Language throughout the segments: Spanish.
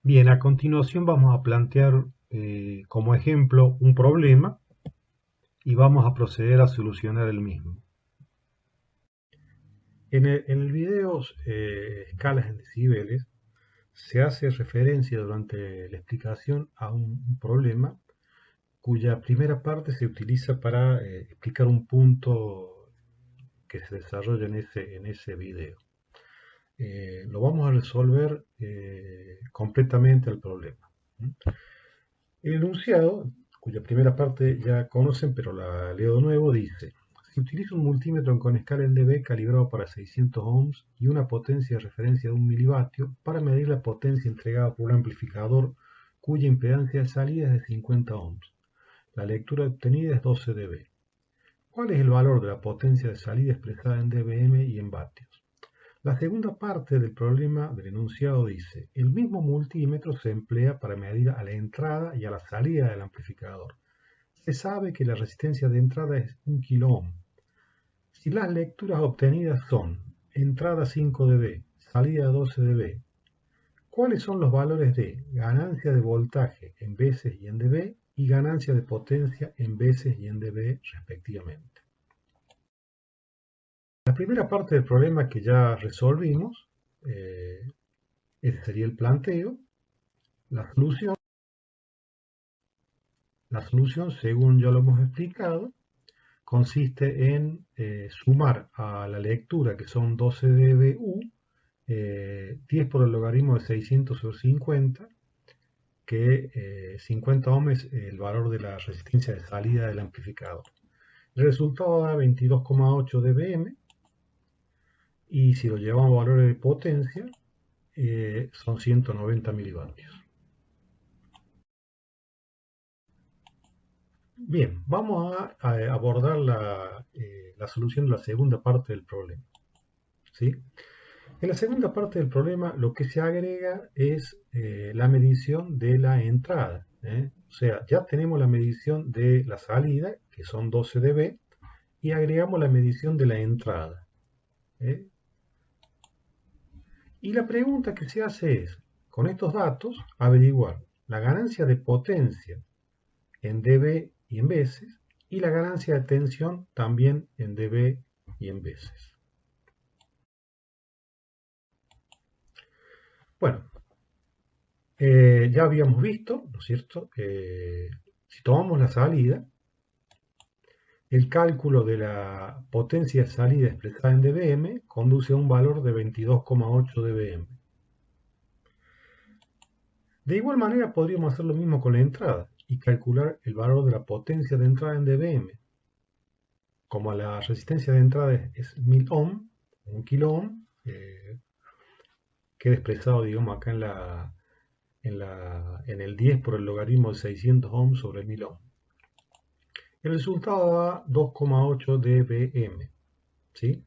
Bien, a continuación vamos a plantear como ejemplo un problema y vamos a proceder a solucionar el mismo. En el video escalas en decibeles se hace referencia durante la explicación a un problema cuya primera parte se utiliza para explicar un punto que se desarrolla en ese video. Lo vamos a resolver completamente el problema. El enunciado, cuya primera parte ya conocen, pero la leo de nuevo, dice: se utiliza un multímetro con escala en dB calibrado para 600 ohms y una potencia de referencia de 1 milivatio para medir la potencia entregada por un amplificador cuya impedancia de salida es de 50 ohms. La lectura obtenida es 12 dB. ¿Cuál es el valor de la potencia de salida expresada en dBm y en vatios? La segunda parte del problema del enunciado dice: el mismo multímetro se emplea para medir a la entrada y a la salida del amplificador. Se sabe que la resistencia de entrada es 1 kΩ. Si las lecturas obtenidas son entrada 5 dB, salida 12 dB, ¿cuáles son los valores de ganancia de voltaje en veces y en dB y ganancia de potencia en veces y en dB respectivamente? La primera parte del problema que ya resolvimos, ese sería el planteo. La solución, según ya lo hemos explicado, consiste en sumar a la lectura, que son 12 dBu, 10 por el logaritmo de 600 sobre 50, que 50 ohm es el valor de la resistencia de salida del amplificador. El resultado da 22,8 dBm, y si lo llevamos a valores de potencia, son 190 milivatios. Bien, vamos a abordar la solución de la segunda parte del problema, ¿sí? En la segunda parte del problema lo que se agrega es la medición de la entrada, O sea, ya tenemos la medición de la salida, que son 12 dB, y agregamos la medición de la entrada. Y la pregunta que se hace es, con estos datos, averiguar la ganancia de potencia en dB y en veces, y la ganancia de tensión también en dB y en veces. Bueno, ya habíamos visto, ¿no es cierto? Si tomamos la salida, el cálculo de la potencia de salida expresada en dBm conduce a un valor de 22,8 dBm. De igual manera podríamos hacer lo mismo con la entrada y calcular el valor de la potencia de entrada en dBm. Como la resistencia de entrada es 1000 ohm, 1 kilo ohm, queda expresado, digamos, acá en el 10 por el logaritmo de 600 ohm sobre 1000 ohm. El resultado da 2,8 dBm, ¿sí?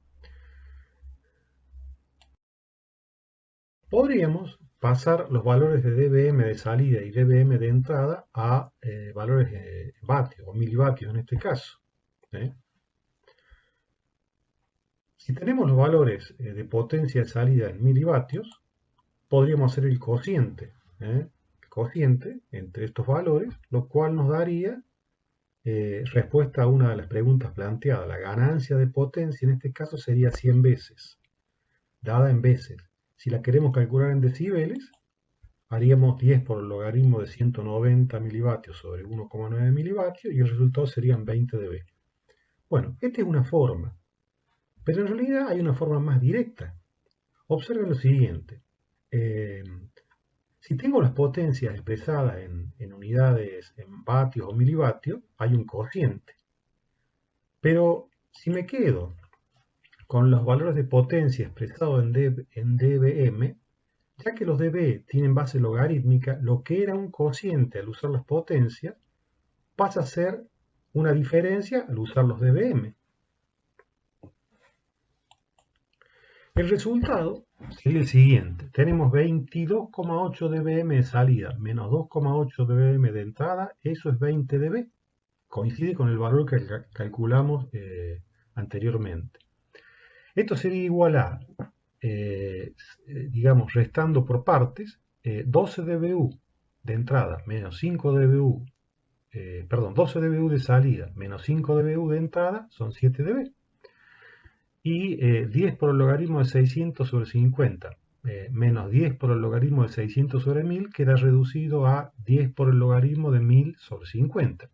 Podríamos pasar los valores de dBm de salida y dBm de entrada a valores de vatios o milivatios en este caso. Si tenemos los valores de potencia de salida en milivatios, podríamos hacer el cociente entre estos valores, lo cual nos daría respuesta a una de las preguntas planteadas. La ganancia de potencia en este caso sería 100 veces, dada en veces. Si la queremos calcular en decibeles, haríamos 10 por el logaritmo de 190 milivatios sobre 1,9 milivatios y el resultado serían 20 dB. Bueno, esta es una forma, pero en realidad hay una forma más directa. Observen lo siguiente. Si tengo las potencias expresadas en unidades, en vatios o milivatios, hay un cociente. Pero si me quedo con los valores de potencia expresados en dBm, ya que los dB tienen base logarítmica, lo que era un cociente al usar las potencias pasa a ser una diferencia al usar los dBm. El resultado sería el siguiente. Tenemos 22,8 dBm de salida menos 2,8 dBm de entrada. Eso es 20 dB. Coincide con el valor que calculamos anteriormente. Esto sería igual a, digamos, restando por partes, 12 dBu de entrada menos 5 dBu, 12 dBu de salida menos 5 dBu de entrada son 7 dB. Y 10 por el logaritmo de 600 sobre 50 menos 10 por el logaritmo de 600 sobre 1000 queda reducido a 10 por el logaritmo de 1000 sobre 50.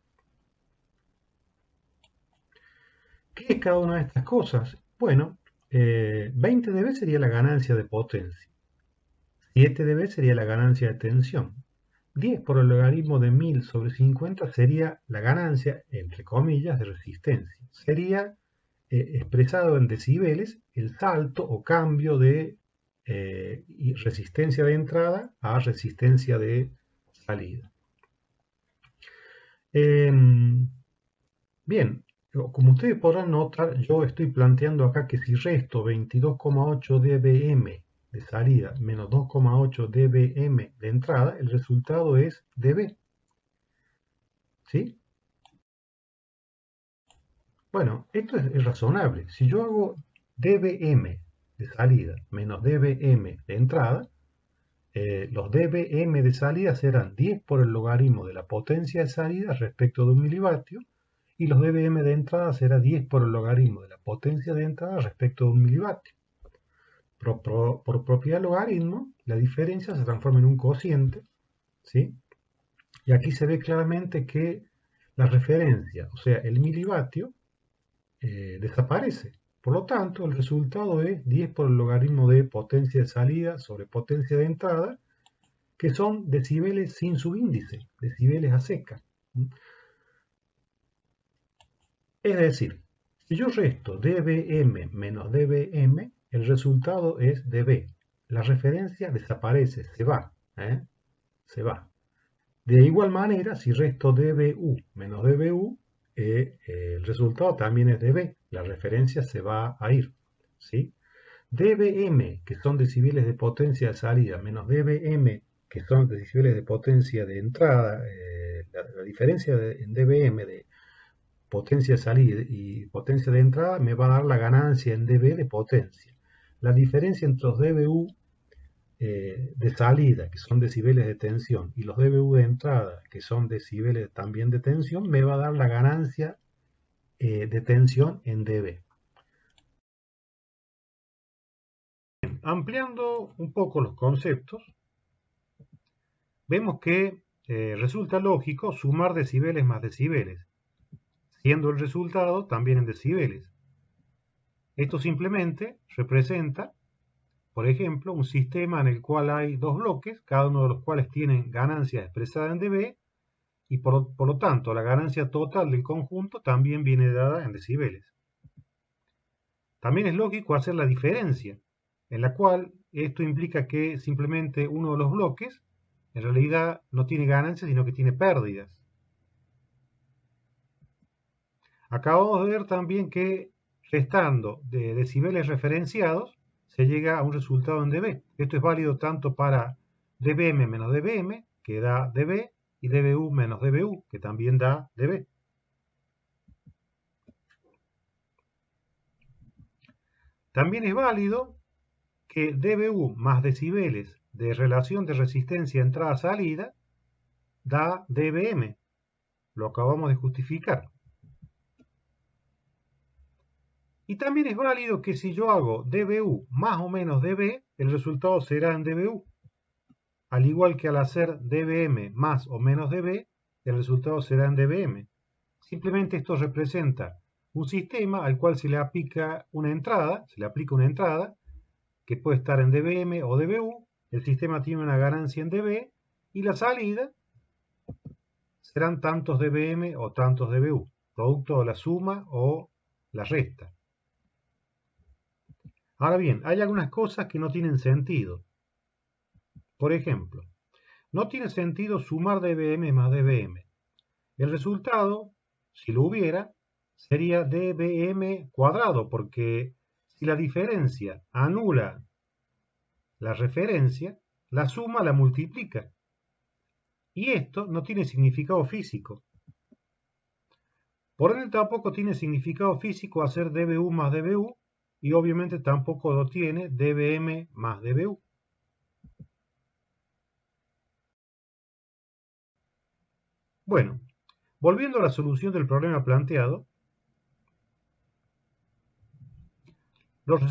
¿Qué es cada una de estas cosas? Bueno, 20 dB sería la ganancia de potencia. 7 dB sería la ganancia de tensión. 10 por el logaritmo de 1000 sobre 50 sería la ganancia, entre comillas, de resistencia. Sería expresado en decibeles el salto o cambio de resistencia de entrada a resistencia de salida. Bien, como ustedes podrán notar, yo estoy planteando acá que si resto 22,8 dBm de salida menos 2,8 dBm de entrada, el resultado es dB. ¿Sí? Bueno, esto es razonable. Si yo hago dBm de salida menos dBm de entrada, los dBm de salida serán 10 por el logaritmo de la potencia de salida respecto de 1 milivatio, y los dBm de entrada será 10 por el logaritmo de la potencia de entrada respecto de 1 milivatio. Por propiedad logaritmo, la diferencia se transforma en un cociente, ¿sí? Y aquí se ve claramente que la referencia, o sea, el milivatio, desaparece. Por lo tanto, el resultado es 10 por el logaritmo de potencia de salida sobre potencia de entrada, que son decibeles sin subíndice, decibeles a seca. Es decir, si yo resto dBm menos dBm, el resultado es dB. La referencia desaparece, se va. Se va. De igual manera, si resto dBu menos dBu, el resultado también es dB. La referencia se va a ir. ¿Sí? dBm, que son decibeles de potencia de salida, menos dBm, que son decibeles de potencia de entrada, la diferencia en dBm de potencia de salida y potencia de entrada me va a dar la ganancia en dB de potencia. La diferencia entre los dBu de salida, que son decibeles de tensión, y los dBu de entrada, que son decibeles también de tensión, me va a dar la ganancia de tensión en dB. Ampliando un poco los conceptos, vemos que resulta lógico sumar decibeles más decibeles, siendo el resultado también en decibeles. Esto simplemente representa, por ejemplo, un sistema en el cual hay dos bloques, cada uno de los cuales tienen ganancia expresada en dB, y por lo tanto la ganancia total del conjunto también viene dada en decibeles. También es lógico hacer la diferencia, en la cual esto implica que simplemente uno de los bloques en realidad no tiene ganancias, sino que tiene pérdidas. Acabamos de ver también que restando de decibeles referenciados se llega a un resultado en dB. Esto es válido tanto para dBm menos dBm, que da dB, y dBu menos dBu, que también da dB. También es válido que dBu más decibeles de relación de resistencia entrada-salida da dBm. Lo acabamos de justificar. Y también es válido que si yo hago dBu más o menos dB, el resultado será en dBu. Al igual que al hacer dBm más o menos dB, el resultado será en dBm. Simplemente esto representa un sistema al cual se le aplica una entrada, que puede estar en dBm o dBu. El sistema tiene una ganancia en dB y la salida serán tantos dBm o tantos dBu, producto de la suma o la resta. Ahora bien, hay algunas cosas que no tienen sentido. Por ejemplo, no tiene sentido sumar dBm más dBm. El resultado, si lo hubiera, sería dBm cuadrado, porque si la diferencia anula la referencia, la suma la multiplica. Y esto no tiene significado físico. Por ende tampoco tiene significado físico hacer dBu más dBu, y obviamente tampoco lo tiene dBm más dBu. Bueno, volviendo a la solución del problema planteado, los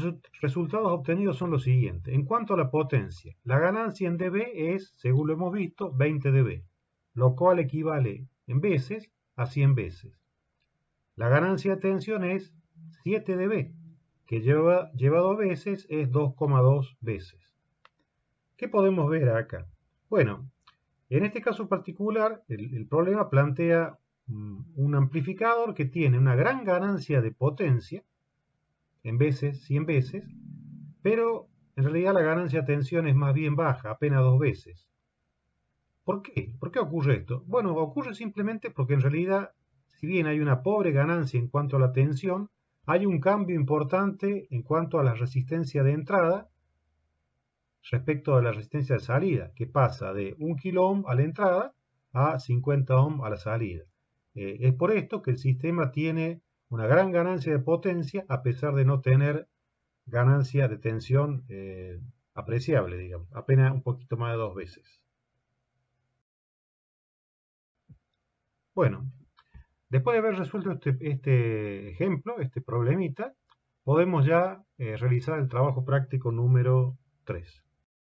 resultados obtenidos son los siguientes. En cuanto a la potencia, la ganancia en dB es, según lo hemos visto, 20 dB, lo cual equivale en veces a 100 veces. La ganancia de tensión es 7 dB, que llevado a veces es 2,2 veces. ¿Qué podemos ver acá? Bueno, en este caso particular, el problema plantea un amplificador que tiene una gran ganancia de potencia, en veces, 100 veces, pero en realidad la ganancia de tensión es más bien baja, apenas 2 veces. ¿Por qué? ¿Por qué ocurre esto? Bueno, ocurre simplemente porque en realidad, si bien hay una pobre ganancia en cuanto a la tensión, hay un cambio importante en cuanto a la resistencia de entrada respecto a la resistencia de salida, que pasa de 1 kilo ohm a la entrada a 50 ohm a la salida. Es por esto que el sistema tiene una gran ganancia de potencia a pesar de no tener ganancia de tensión apreciable, digamos, apenas un poquito más de 2 veces. Bueno, después de haber resuelto este ejemplo, este problemita, podemos ya realizar el trabajo práctico número 3.